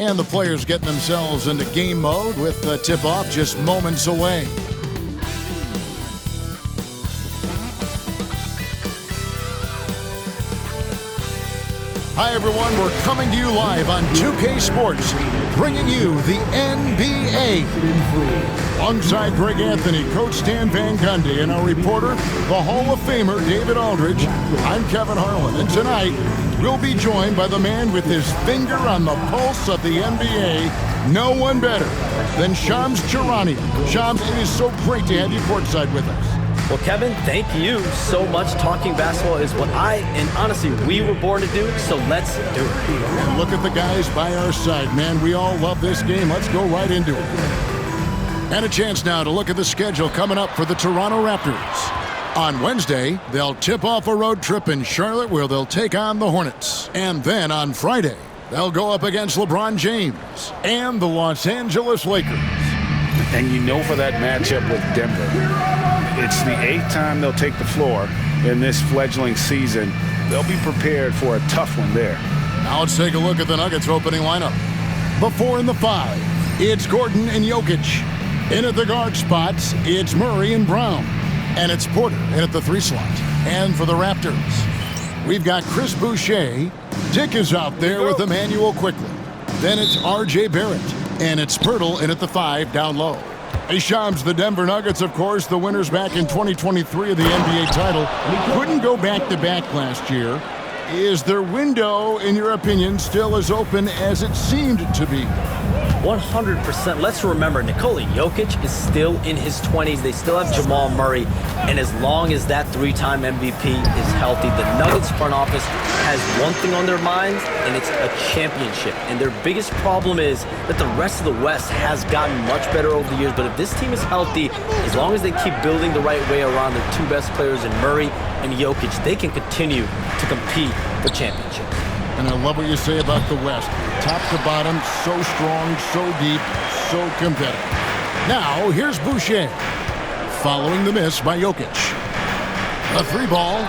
And the players getting themselves into game mode with the tip-off just moments away. Hi, everyone. We're coming to you live on 2K Sports, bringing you the NBA. Alongside Greg Anthony, Coach Stan Van Gundy, and our reporter, the Hall of Famer, David Aldridge, I'm Kevin Harlan. And tonight, we'll be joined by the man with his finger on the pulse of the NBA. No one better than Shams Charania. Shams, it is so great to have you courtside with us. Well, Kevin, thank you so much. Talking basketball is what and honestly, we were born to do, so let's do it. And look at the guys by our side, man. We all love this game. Let's go right into it. And a chance now to look at the schedule coming up for the Toronto Raptors. On Wednesday, they'll tip off a road trip in Charlotte where they'll take on the Hornets. And then on Friday, they'll go up against LeBron James and the Los Angeles Lakers. And you know for that matchup with Denver, it's the 8th time they'll take the floor in this fledgling season. They'll be prepared for a tough one there. Now let's take a look at the Nuggets opening lineup. The 4 and the 5, it's Gordon and Jokic. In at the guard spots, it's Murray and Brown. And it's Porter in at the 3 slot. And for the Raptors, we've got Chris Boucher. Dick is out there with Emmanuel Quickly. Then it's R.J. Barrett. And it's Pirtle in at the 5 down low. Hey, Shams, the Denver Nuggets, of course, the winners back in 2023 of the NBA title. Couldn't go back-to-back last year. Is their window, in your opinion, still as open as it seemed to be? 100%. Let's remember, Nikola Jokic is still in his 20s. They still have Jamal Murray. And as long as that 3-time MVP is healthy, the Nuggets front office has one thing on their minds, and it's a championship. And their biggest problem is that the rest of the West has gotten much better over the years. But if this team is healthy, as long as they keep building the right way around their 2 best players in Murray and Jokic, they can continue to compete for championships. And I love what you say about the West. Top to bottom, so strong, so deep, so competitive. Now, here's Boucher. Following the miss by Jokic. The 3 ball.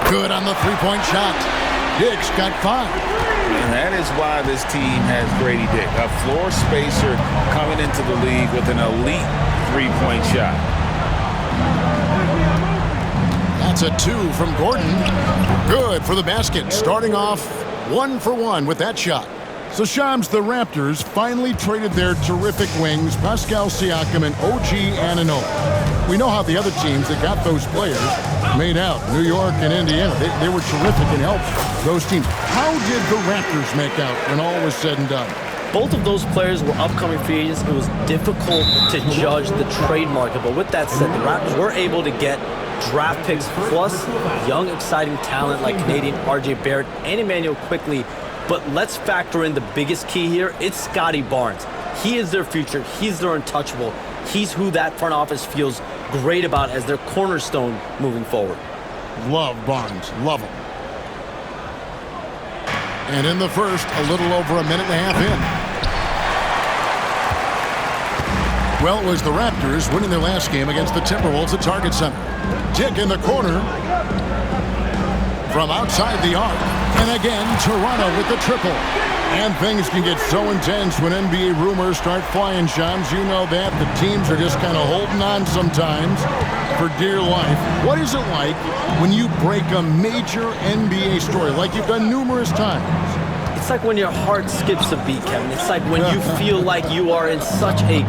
Good on the 3-point shot. Dick's got 5. And that is why this team has Grady Dick, a floor spacer coming into the league with an elite 3-point shot. That's a 2 from Gordon. Good for the basket. Starting off 1 for 1 with that shot. So Shams, the Raptors finally traded their terrific wings, Pascal Siakam and OG Anunoby. We know how the other teams that got those players made out. New York and Indiana, they were terrific and helped those teams. How did the Raptors make out when all was said and done? Both of those players were upcoming free agents. It was difficult to judge the trade market. But with that said, the Raptors were able to get draft picks plus young, exciting talent like Canadian R.J. Barrett and Emmanuel Quickly. But let's factor in the biggest key here. It's Scotty Barnes. He is their future. He's their untouchable. He's who that front office feels great about as their cornerstone moving forward. Love Barnes. Love him. And in the first, a little over a minute and a half in. Well, it was the Raptors winning their last game against the Timberwolves at Target Center. Dick in the corner from outside the arc. And again, Toronto with the triple. And things can get so intense when NBA rumors start flying, Shams. You know that. The teams are just kind of holding on sometimes for dear life. What is it like when you break a major NBA story like you've done numerous times? It's like when your heart skips a beat, Kevin. It's like when you feel like you are in such a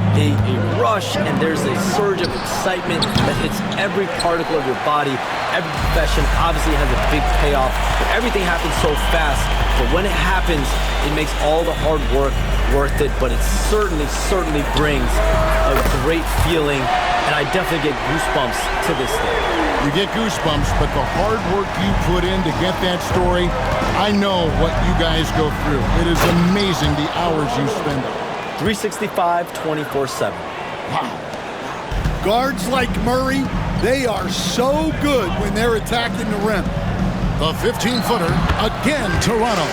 rush and there's a surge of excitement that hits every particle of your body. Every profession obviously has a big payoff, but everything happens so fast. But when it happens, it makes all the hard work worth it. But it certainly brings a great feeling, and I definitely get goosebumps to this day. You get goosebumps, but the hard work you put in to get that story, I know what you guys go through. It is amazing the hours you spend on it. 365, 24/7. Wow. Guards like Murray, they are so good when they're attacking the rim. The 15-footer, again, Toronto.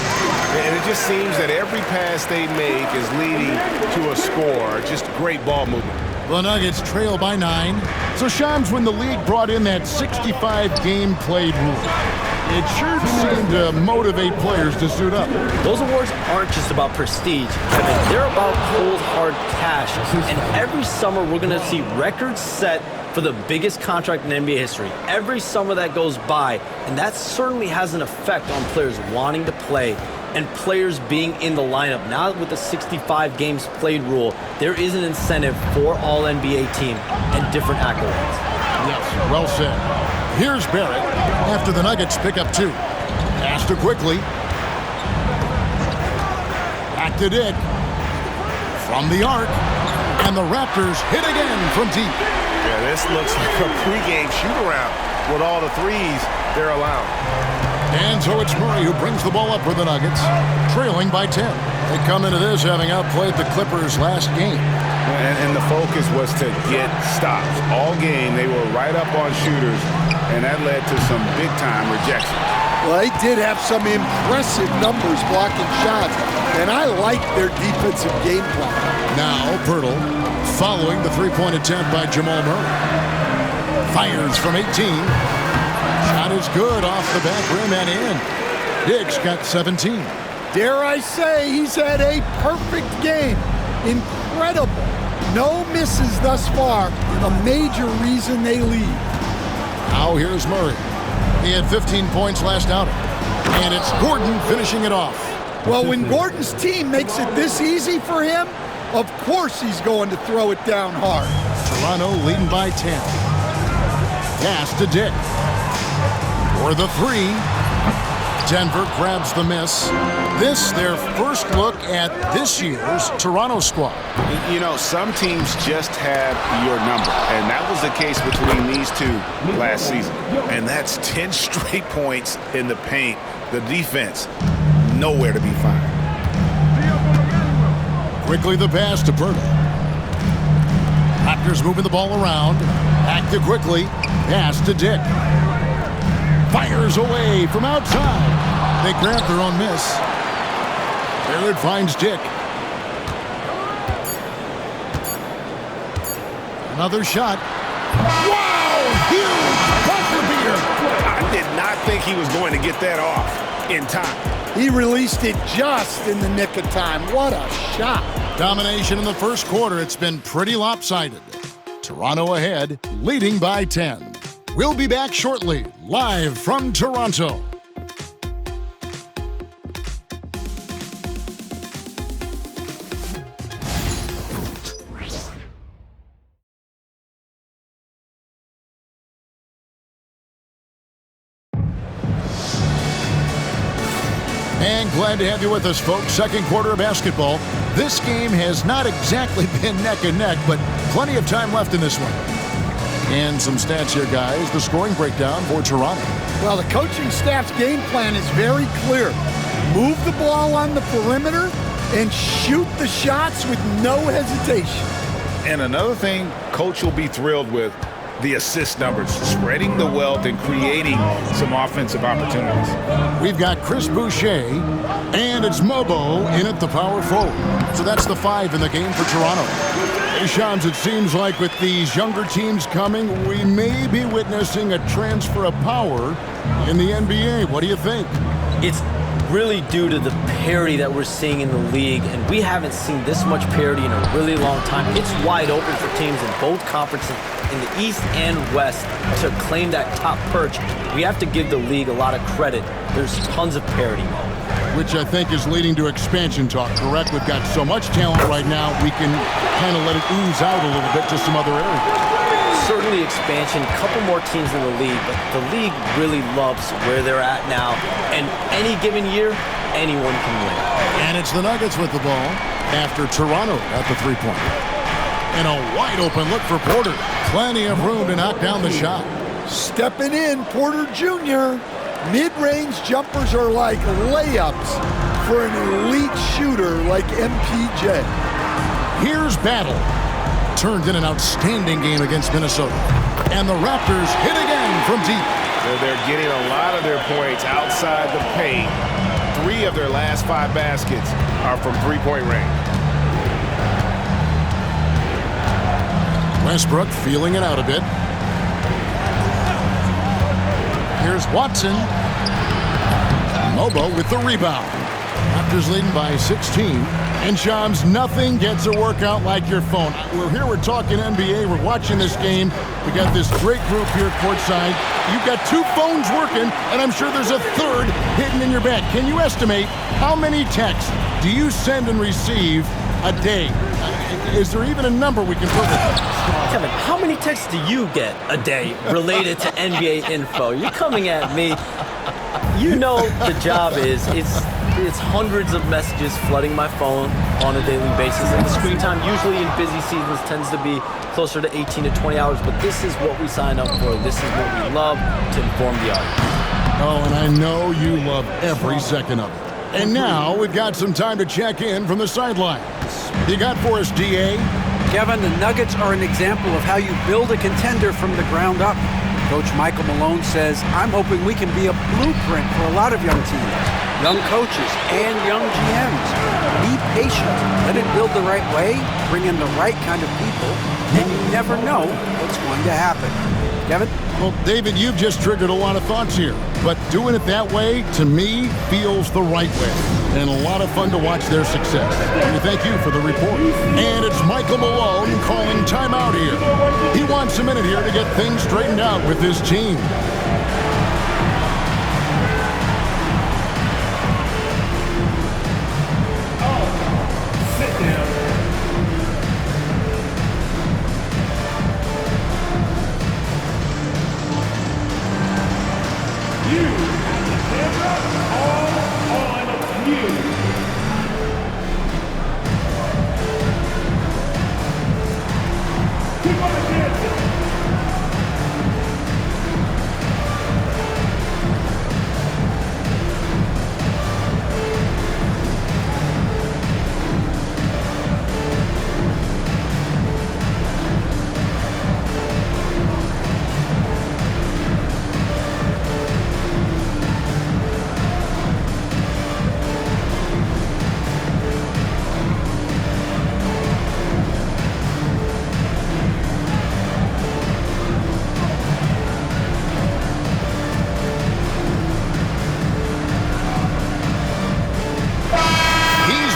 And it just seems that every pass they make is leading to a score. Just great ball movement. The Nuggets trail by 9. So Shams, when the league brought in that 65-game played rule, It sure seemed to motivate players to suit up. Those awards aren't just about prestige, Kevin. They're about cold, hard cash. And every summer, we're going to see records set for the biggest contract in NBA history. Every summer that goes by, and that certainly has an effect on players wanting to play and players being in the lineup. Now with the 65 games played rule, there is an incentive for all NBA team and different accolades. Yes, well said. Here's Barrett after the Nuggets pick up 2. Pass to quickly. Back to Dick. From the arc. And the Raptors hit again from deep. Yeah, this looks like a pregame shoot-around with all the threes they're allowing. And so it's Murray who brings the ball up for the Nuggets, trailing by 10. They come into this having outplayed the Clippers last game. And the focus was to get stops. All game, they were right up on shooters, and that led to some big-time rejections. Well, they did have some impressive numbers blocking shots, and I like their defensive game plan. Now, Pirtle, following the three-point attempt by Jamal Murray. Fires from 18. Shot is good off the back rim and in. Dick's got 17. Dare I say, he's had a perfect game. Incredible. No misses thus far. A major reason they lead. Now here's Murray. He had 15 points last outing. And it's Gordon finishing it off. Well, when Gordon's team makes it this easy for him, of course he's going to throw it down hard. Toronto leading by 10. Pass to Dick. For the 3. Denver grabs the miss. This, their first look at this year's Toronto squad. You know, some teams just have your number, and that was the case between these two last season. And that's 10 straight points in the paint. The defense, nowhere to be found. Quickly the pass to Pirtle. Raptors moving the ball around. Back to quickly. Pass to Dick. Fires away from outside. They grab their own miss. Barrett finds Dick. Another shot. Wow! Huge buzzer beater. I did not think he was going to get that off in time. He released it just in the nick of time. What a shot. Domination in the first quarter. It's been pretty lopsided. Toronto ahead, leading by 10. We'll be back shortly, live from Toronto. And glad to have you with us, folks. Second quarter of basketball. This game has not exactly been neck and neck, but plenty of time left in this one. And some stats here, guys. The scoring breakdown for Toronto. Well, the coaching staff's game plan is very clear. Move the ball on the perimeter and shoot the shots with no hesitation. And another thing Coach will be thrilled with, the assist numbers, spreading the wealth and creating some offensive opportunities. We've got Chris Boucher, and it's Mobo in at the power forward. So that's the 5 in the game for Toronto. Hey, Shams, it seems like with these younger teams coming, we may be witnessing a transfer of power in the NBA. What do you think? It's really due to the parity that we're seeing in the league, and we haven't seen this much parity in a really long time. It's wide open for teams in both conferences, in the East and West, to claim that top perch. We have to give the league a lot of credit. There's tons of parity. Which I think is leading to expansion talk, correct? We've got so much talent right now, we can kind of let it ooze out a little bit to some other areas. Certainly expansion, a couple more teams in the league, but the league really loves where they're at now. And any given year, anyone can win. And it's the Nuggets with the ball after Toronto at the three-point. And a wide-open look for Porter. Plenty of room to knock down the shot. Stepping in, Porter Jr. Mid-range jumpers are like layups for an elite shooter like MPJ. Here's Battle. Turned in an outstanding game against Minnesota. And the Raptors hit again from deep. They're getting a lot of their points outside the paint. 3 of their last 5 baskets are from three-point range. Westbrook feeling it out a bit. Here's Watson. Mobo with the rebound. Raptors leading by 16. And Shams, nothing gets a workout like your phone. We're talking NBA. We're watching this game. We got this great group here courtside. You've got 2 phones working, and I'm sure there's a third hidden in your bag. Can you estimate how many texts do you send and receive a day? Is there even a number we can put with it? Kevin, how many texts do you get a day related to NBA info? You're coming at me. You know the job is, it's hundreds of messages flooding my phone on a daily basis. And the screen time usually in busy seasons tends to be closer to 18 to 20 hours. But this is what we sign up for. This is what we love to inform the audience. Oh, and I know you love every second of it. And now we've got some time to check in from the sidelines. You got for us, DA? Kevin, the Nuggets are an example of how you build a contender from the ground up. Coach Michael Malone says, I'm hoping we can be a blueprint for a lot of young teams, young coaches, and young GMs. Be patient. Let it build the right way, bring in the right kind of people, and you never know what's going to happen. Kevin? Well, David, you've just triggered a lot of thoughts here. But doing it that way, to me, feels the right way. And a lot of fun to watch their success. We thank you for the report. And it's Michael Malone calling timeout here. He wants a minute here to get things straightened out with his team.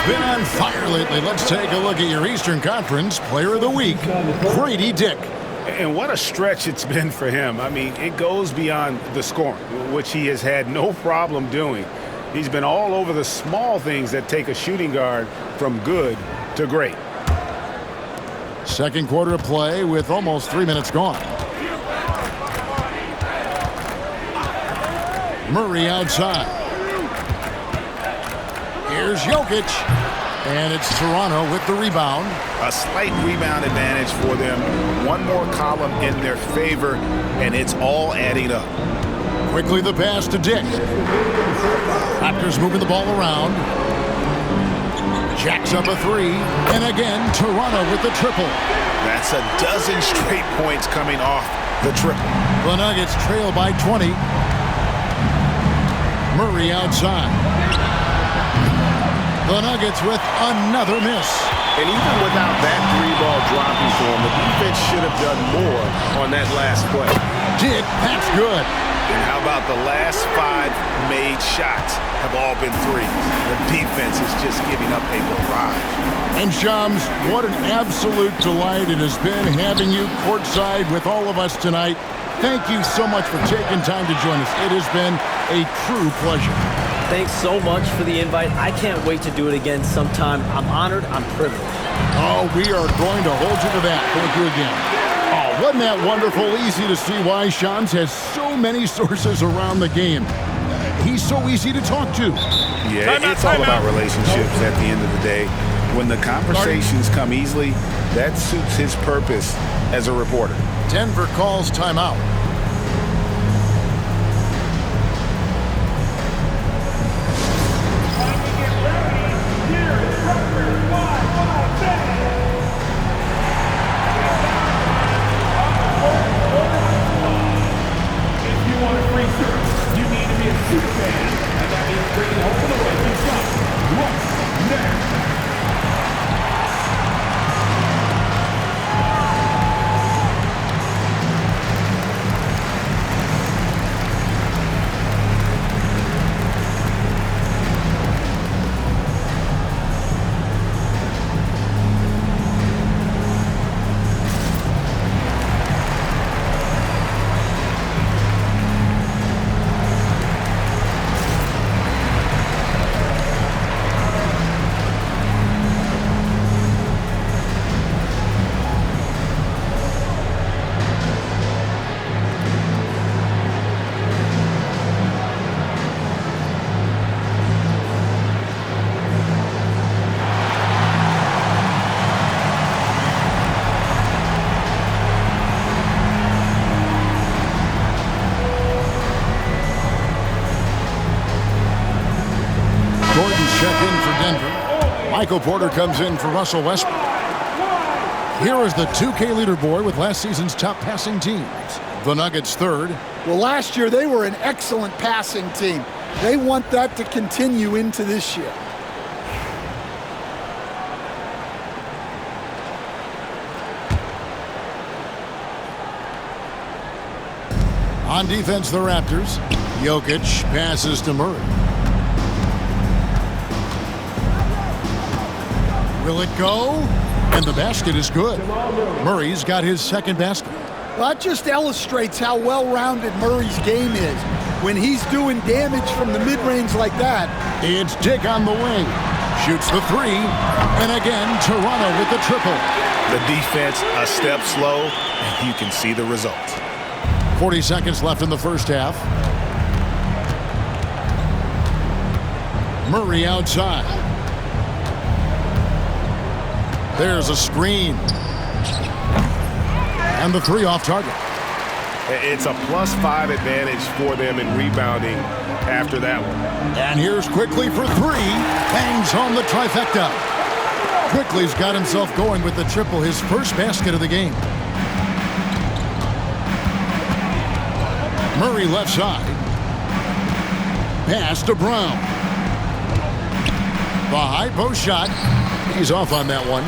Been on fire lately. Let's take a look at your Eastern Conference Player of the Week, Grady Dick. And what a stretch it's been for him. I mean, it goes beyond the scoring, which he has had no problem doing. He's been all over the small things that take a shooting guard from good to great. Second quarter of play with almost 3 minutes gone. Murray outside. Here's Jokic, and it's Toronto with the rebound. A slight rebound advantage for them. One more column in their favor, and it's all adding up. Quickly the pass to Dick. Raptors moving the ball around. Jacks up a 3, and again Toronto with the triple. That's a dozen straight points coming off the triple. The Nuggets trail by 20. Murray outside. The Nuggets with another miss. And even without that 3-ball dropping for him, the defense should have done more on that last play. Dick, that's good. And how about the last 5 made shots have all been threes? The defense is just giving up a barrage. And Shams, what an absolute delight it has been having you courtside with all of us tonight. Thank you so much for taking time to join us. It has been a true pleasure. Thanks so much for the invite. I can't wait to do it again sometime. I'm honored. I'm privileged. Oh, we are going to hold you to that. Thank you again. Oh, wasn't that wonderful? Easy to see why Shams has so many sources around the game. He's so easy to talk to. Yeah, it's all about relationships at the end of the day. When the conversations come easily, that suits his purpose as a reporter. Denver calls timeout. check in for Denver. Michael Porter comes in for Russell Westbrook. Here is the 2K leaderboard with last season's top passing teams. The Nuggets third. Well, last year they were an excellent passing team. They want that to continue into this year. On defense, the Raptors. Jokic passes to Murray. Will it go? And the basket is good. Murray's got his second basket. Well, that just illustrates how well-rounded Murray's game is. When he's doing damage from the mid-range like that. It's Dick on the wing. Shoots the three. And again, Toronto with the triple. The defense a step slow, and you can see the result. 40 seconds left in the first half. Murray outside. There's a screen. And the three off target. It's a +5 advantage for them in rebounding after that one. And here's Quickly for three. Bangs home the trifecta. Quickly's got himself going with the triple, his first basket of the game. Murray left side. Pass to Brown. The high post shot. He's off on that one.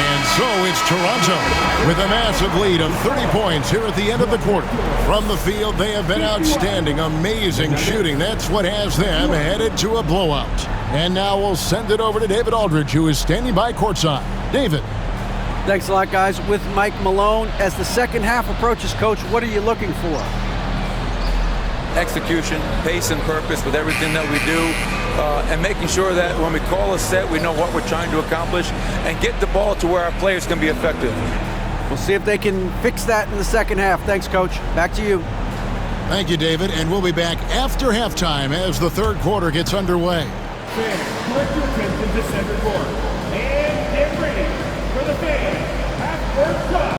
And so it's Toronto with a massive lead of 30 points here at the end of the quarter. From the field, they have been outstanding, amazing shooting. That's what has them headed to a blowout. And now we'll send it over to David Aldridge, who is standing by courtside. David. Thanks a lot, guys. With Mike Malone, as the second half approaches, Coach, what are you looking for? Execution, pace and purpose with everything that we do, and making sure that when we call a set, we know what we're trying to accomplish and get the ball to where our players can be effective. We'll see if they can fix that in the second half. Thanks, Coach. Back to you. Thank you, David, and we'll be back after halftime as the third quarter gets underway. Fans, direct your attention to center court and get ready for the fans at first up.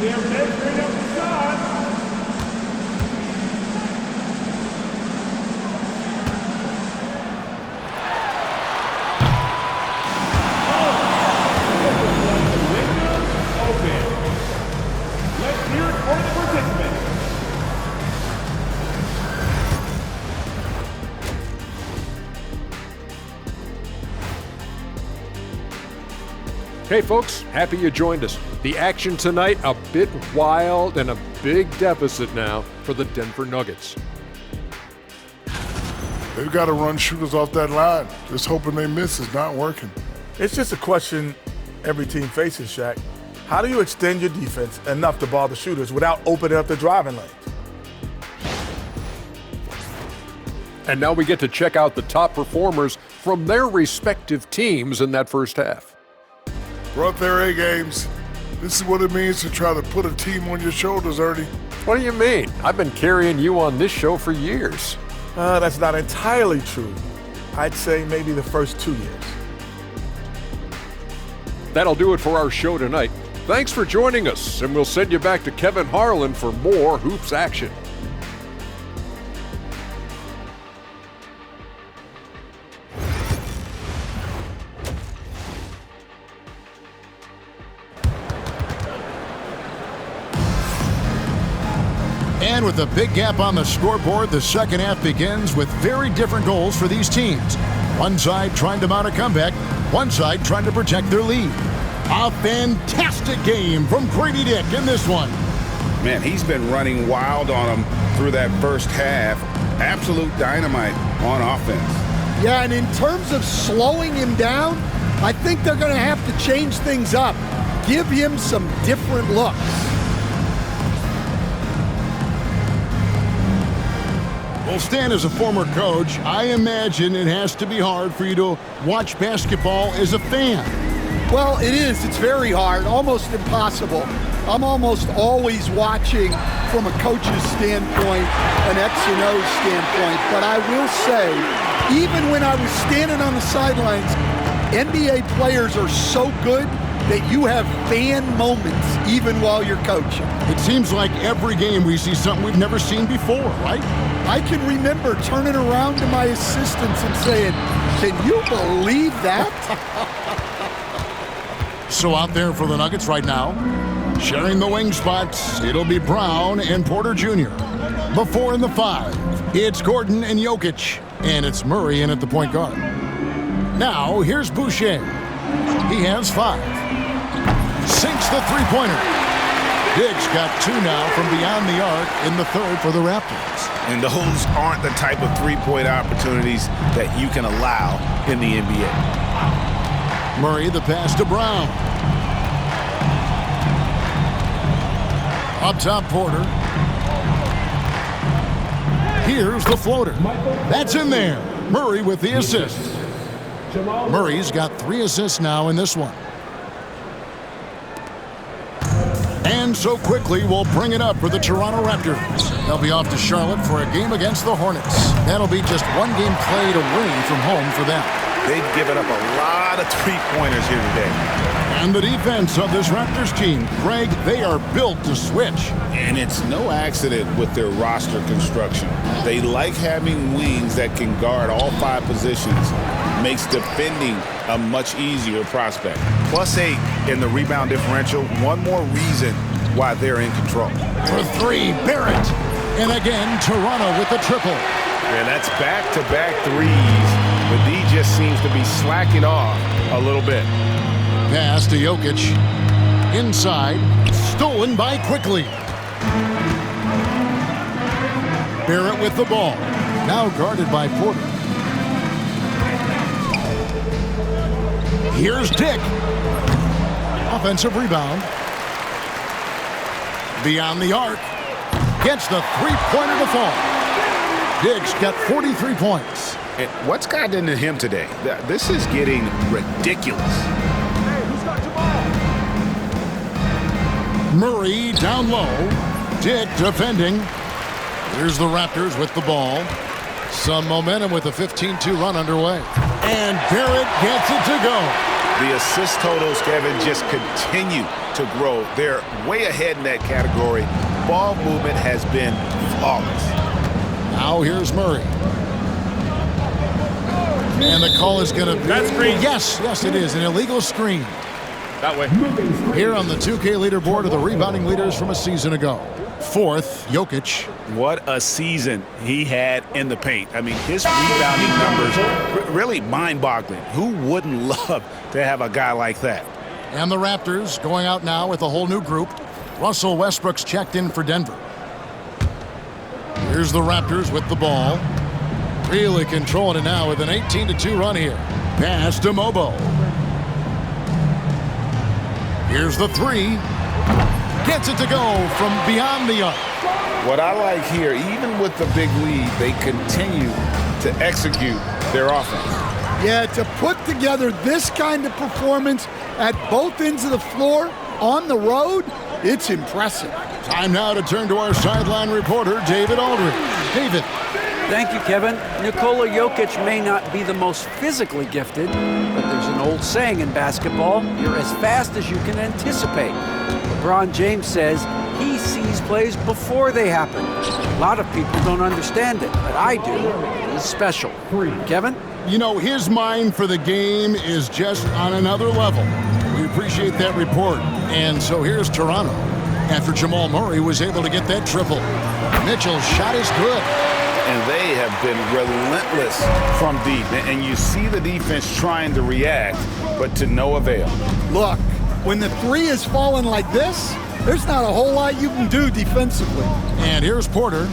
They're measuring up the shot. The window open. Let's hear it for the participants. Hey folks, happy you joined us. The action tonight, a bit wild and a big deficit now for the Denver Nuggets. They've got to run shooters off that line. Just hoping they miss is not working. It's just a question every team faces, Shaq. How do you extend your defense enough to bother shooters without opening up the driving lanes? And now we get to check out the top performers from their respective teams in that first half. Brought their A games. This is what it means to try to put a team on your shoulders, Ernie. What do you mean? I've been carrying you on this show for years. That's not entirely true. I'd say maybe the first 2 years. That'll do it for our show tonight. Thanks for joining us, and we'll send you back to Kevin Harlan for more Hoops action. And with a big gap on the scoreboard, the second half begins with very different goals for these teams. One side trying to mount a comeback, one side trying to protect their lead. A fantastic game from Grady Dick in this one. Man, he's been running wild on them through that first half. Absolute dynamite on offense. Yeah, and in terms of slowing him down, I think they're going to have to change things up. Give him some different looks. Well, Stan, as a former coach, I imagine it has to be hard for you to watch basketball as a fan. Well, it is. It's very hard, almost impossible. I'm almost always watching from a coach's standpoint, an X and O standpoint. But I will say, even when I was standing on the sidelines, NBA players are so good, that you have fan moments even while you're coaching. It seems like every game we see something we've never seen before, right? I can remember turning around to my assistants and saying, "Can you believe that?" So out there for the Nuggets right now, sharing the wing spots, it'll be Brown and Porter Jr. Before in the 5, it's Gordon and Jokic, and it's Murray in at the point guard. Now, here's Boucher. He has 5. Sinks the three-pointer. Diggs got 2 now from beyond the arc in the 3rd for the Raptors. And those aren't the type of three-point opportunities that you can allow in the NBA. Murray, the pass to Brown. Up top, Porter. Here's the floater. That's in there. Murray with the assist. Murray's got 3 assists now in this one. And so quickly, we'll bring it up for the Toronto Raptors. They'll be off to Charlotte for a game against the Hornets. That'll be just one game played away from home for them. They've given up a lot of three-pointers here today. And the defense of this Raptors team, Greg, they are built to switch. And it's no accident with their roster construction. They like having wings that can guard all 5 positions. Makes defending a much easier prospect. +8 in the rebound differential. One more reason why they're in control. For 3, Barrett. And again, Toronto with the triple. And that's back-to-back threes. But D just seems to be slacking off a little bit. Pass to Jokic. Inside. Stolen by Quickly. Barrett with the ball. Now guarded by Porter. Here's Dick. Offensive rebound. Beyond the arc. Gets the three-pointer to fall. Dick's got 43 points. And what's gotten into him today? This is getting ridiculous. Murray down low. Dick defending. Here's the Raptors with the ball. Some momentum with a 15-2 run underway. And Barrett gets it to go. The assist totals, Kevin, just continue to grow. They're way ahead in that category. Ball movement has been flawless. Now here's Murray. And the call is going to be... That's green. Yes, it is. An illegal screen. That way. Here on the 2K leaderboard are the rebounding leaders from a season ago. 4th, Jokic. What a season he had in the paint. I mean, his rebounding numbers really mind-boggling. Who wouldn't love to have a guy like that? And the Raptors going out now with a whole new group. Russell Westbrook's checked in for Denver. Here's the Raptors with the ball. Really controlling it now with an 18-2 run here. Pass to Mobo. Here's the 3. Gets it to go from beyond the arc. What I like here, even with the big lead, they continue to execute their offense. Yeah, to put together this kind of performance at both ends of the floor on the road, it's impressive. Time now to turn to our sideline reporter, David Aldridge. David. Thank you, Kevin. Nikola Jokic may not be the most physically gifted, but there's an old saying in basketball, you're as fast as you can anticipate. LeBron James says he sees plays before they happen. A lot of people don't understand it, but I do. It is special. Kevin? You know, his mind for the game is just on another level. We appreciate that report. And so here's Toronto. After Jamal Murray was able to get that triple. Mitchell's shot is good. And they have been relentless from deep. And you see the defense trying to react, but to no avail. Look, when the 3 is falling like this, there's not a whole lot you can do defensively. And here's Porter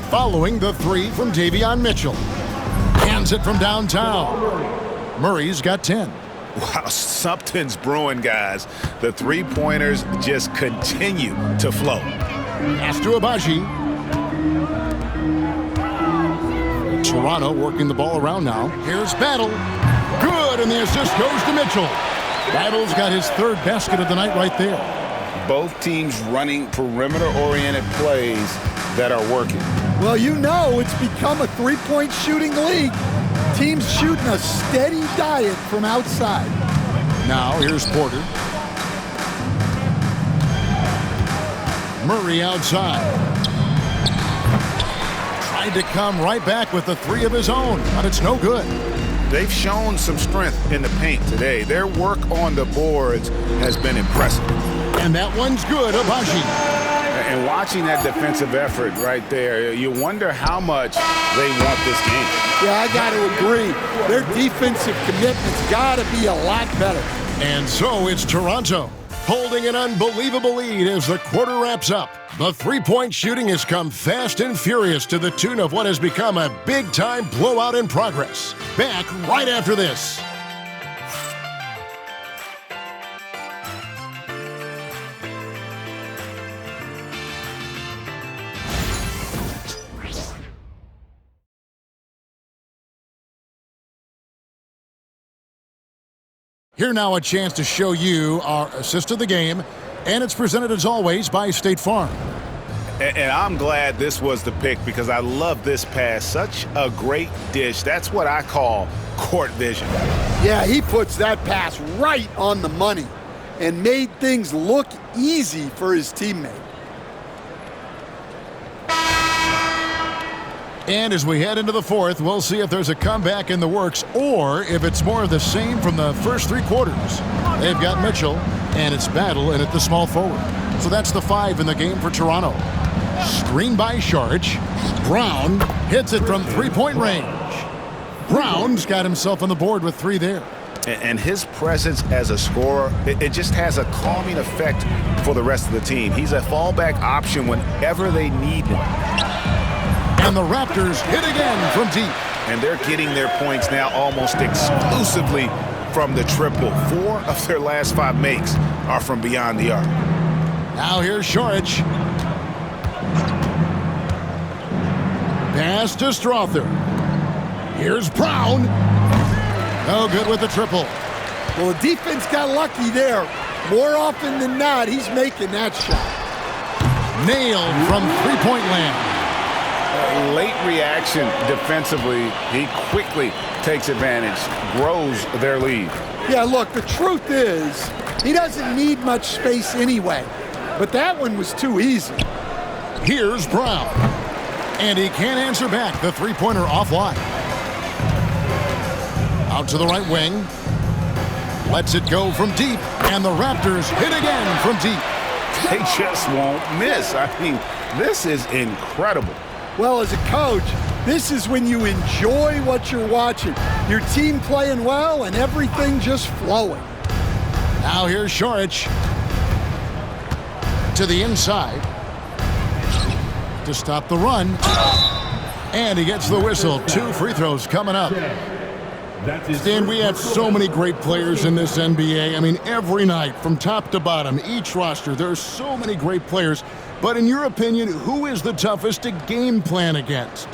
following the 3 from Davion Mitchell. Hands it from downtown. Murray's got 10. Wow, something's brewing, guys. The three-pointers just continue to flow. Pass to Abaji. Toronto working the ball around now. Here's Battle. Good, and the assist goes to Mitchell. Battle's got his 3rd basket of the night right there. Both teams running perimeter-oriented plays that are working. Well, you know it's become a three-point shooting league. Teams shooting a steady diet from outside. Now here's Porter. Murray outside. Tried to come right back with the three of his own, but it's no good. They've shown some strength in the paint today. Their work on the boards has been impressive. And that one's good, Abaji. And watching that defensive effort right there, you wonder how much they want this game. Yeah, I got to agree. Their defensive commitment's got to be a lot better. And so it's Toronto, holding an unbelievable lead as the quarter wraps up. The three-point shooting has come fast and furious to the tune of what has become a big-time blowout in progress. Back right after this. Here now a chance to show you our assist of the game, and it's presented as always by State Farm. And I'm glad this was the pick because I love this pass. Such a great dish. That's what I call court vision. Yeah, he puts that pass right on the money and made things look easy for his teammate. And as we head into the fourth, we'll see if there's a comeback in the works or if it's more of the same from the first three quarters. They've got Mitchell, and it's Battle in at the small forward. So that's the 5 in the game for Toronto. Screen by Sharch. Brown hits it from three-point range. Brown's got himself on the board with 3 there. And his presence as a scorer, it just has a calming effect for the rest of the team. He's a fallback option whenever they need him. And the Raptors hit again from deep. And they're getting their points now almost exclusively from the triple. 4 of their last 5 makes are from beyond the arc. Now here's Sharch. Pass to Strother. Here's Brown. No good with the triple. Well, the defense got lucky there. More often than not, he's making that shot. Nailed from three-point land. Late reaction defensively. He quickly takes advantage, grows their lead. Yeah, look, the truth is, he doesn't need much space anyway. But that one was too easy. Here's Brown. And he can't answer back. The three-pointer offline. Out to the right wing. Lets it go from deep. And the Raptors hit again from deep. They just won't miss. I mean, this is incredible. Well, as a coach, this is when you enjoy what you're watching. Your team playing well and everything just flowing. Now here's Sharch. To the inside. To stop the run. And he gets the whistle. 2 free throws coming up. Stan, we have so many great players in this NBA. I mean, every night, from top to bottom, each roster, there are so many great players. But in your opinion, who is the toughest to game plan against?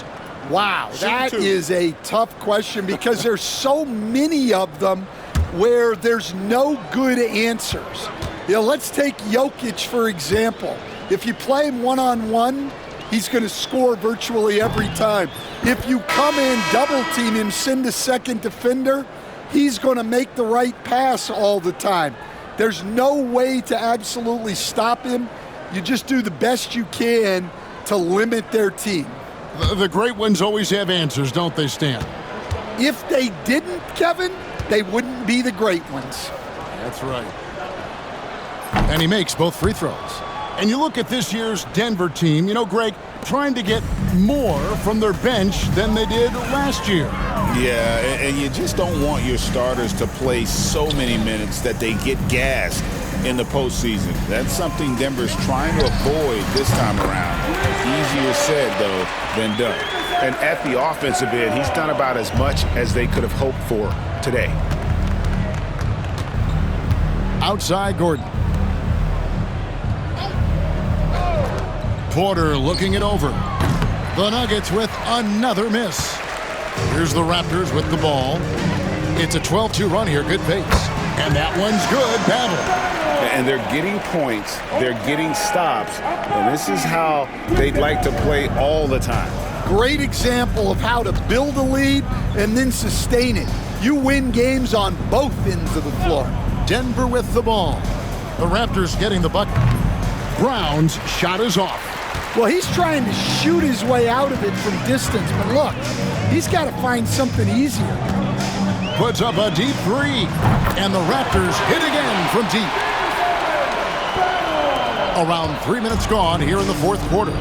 Wow, that is a tough question because there's so many of them where there's no good answers. You know, let's take Jokic, for example. If you play him one-on-one, he's going to score virtually every time. If you come in, double-team him, send a second defender, he's going to make the right pass all the time. There's no way to absolutely stop him. You just do the best you can to limit their team. The great ones always have answers, don't they, Stan? If they didn't, Kevin, they wouldn't be the great ones. That's right. And he makes both free throws. And you look at this year's Denver team, you know, Greg, trying to get more from their bench than they did last year. Yeah, and you just don't want your starters to play so many minutes that they get gassed in the postseason. That's something Denver's trying to avoid this time around. Easier said, though, than done. And at the offensive end, he's done about as much as they could have hoped for today. Outside Gordon. Porter looking it over. The Nuggets with another miss. Here's the Raptors with the ball. It's a 12-2 run here. Good pace. And that one's good. Battle. And they're getting points. They're getting stops. And this is how they'd like to play all the time. Great example of how to build a lead and then sustain it. You win games on both ends of the floor. Denver with the ball. The Raptors getting the bucket. Brown's shot is off. Well, he's trying to shoot his way out of it from distance, but look, he's got to find something easier. Puts up a deep three, and the Raptors hit again from deep. Around 3 minutes gone here in the fourth quarter.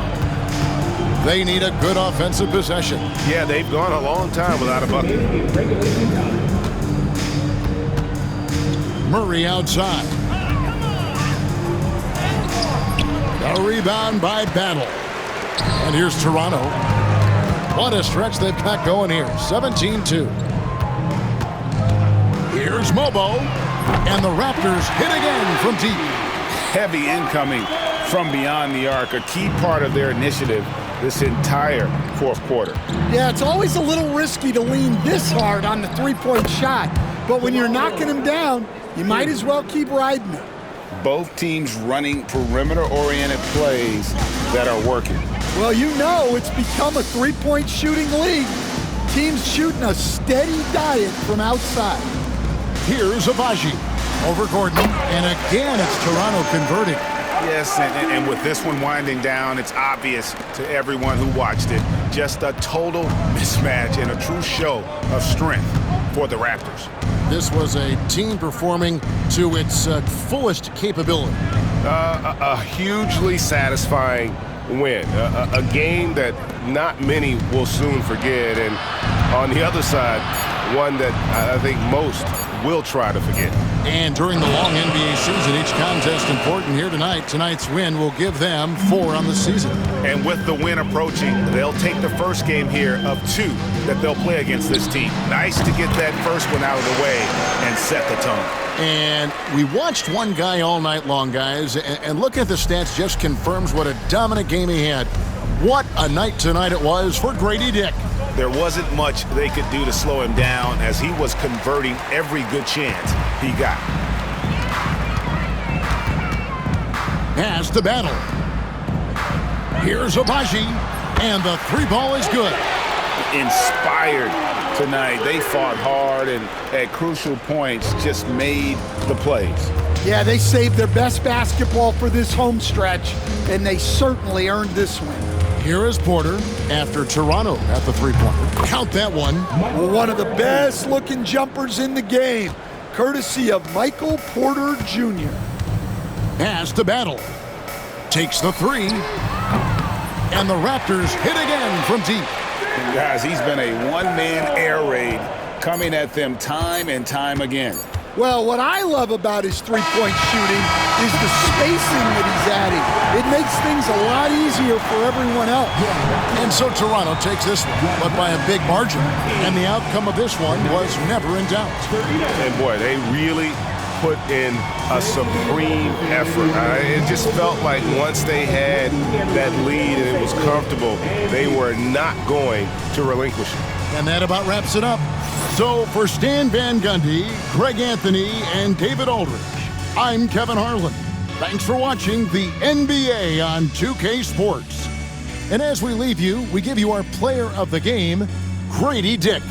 They need a good offensive possession. Yeah, they've gone a long time without a bucket. Murray outside. A rebound by Battle. And here's Toronto. What a stretch they've got going here. 17-2. Here's Mobo. And the Raptors hit again from deep. Heavy incoming from beyond the arc, a key part of their initiative this entire fourth quarter. Yeah, it's always a little risky to lean this hard on the three-point shot, but when you're knocking them down, you might as well keep riding it. Both teams running perimeter-oriented plays that are working. Well, you know it's become a three-point shooting league. Teams shooting a steady diet from outside. Here's Avaji over Gordon, and again it's Toronto converting. Yes, and with this one winding down, it's obvious to everyone who watched it. Just a total mismatch and a true show of strength for the Raptors. This was a team performing to its fullest capability. A hugely satisfying win. A game that not many will soon forget. And on the other side, one that I think most will try to forget. And during the long NBA season, each contest important here tonight. Tonight's win will give them 4 on the season. And with the win approaching, they'll take the first game here of 2 that they'll play against this team. Nice to get that first one out of the way and set the tone. And we watched one guy all night long, guys, and looking at the stats just confirms what a dominant game he had. What a night tonight it was for Grady Dick. There wasn't much they could do to slow him down as he was converting every good chance he got. Pass to Battle. Here's Avaji, and the 3-ball is good. Inspired tonight. They fought hard and at crucial points just made the plays. Yeah, they saved their best basketball for this home stretch, and they certainly earned this win. Here is Porter after Toronto at the three-pointer. Count that one. Well, one of the best-looking jumpers in the game, courtesy of Michael Porter Jr. Pass to Battle. Takes the 3. And the Raptors hit again from deep. And guys, he's been a one-man air raid coming at them time and time again. Well, what I love about his three-point shooting is the spacing that he's adding. It makes things a lot easier for everyone else. And so Toronto takes this one, but by a big margin. And the outcome of this one was never in doubt. And boy, they really put in a supreme effort. It just felt like once they had that lead and it was comfortable, they were not going to relinquish it. And that about wraps it up. So for Stan Van Gundy, Greg Anthony, and David Aldridge, I'm Kevin Harlan. Thanks for watching the NBA on 2K Sports. And as we leave you, we give you our player of the game, Grady Dick.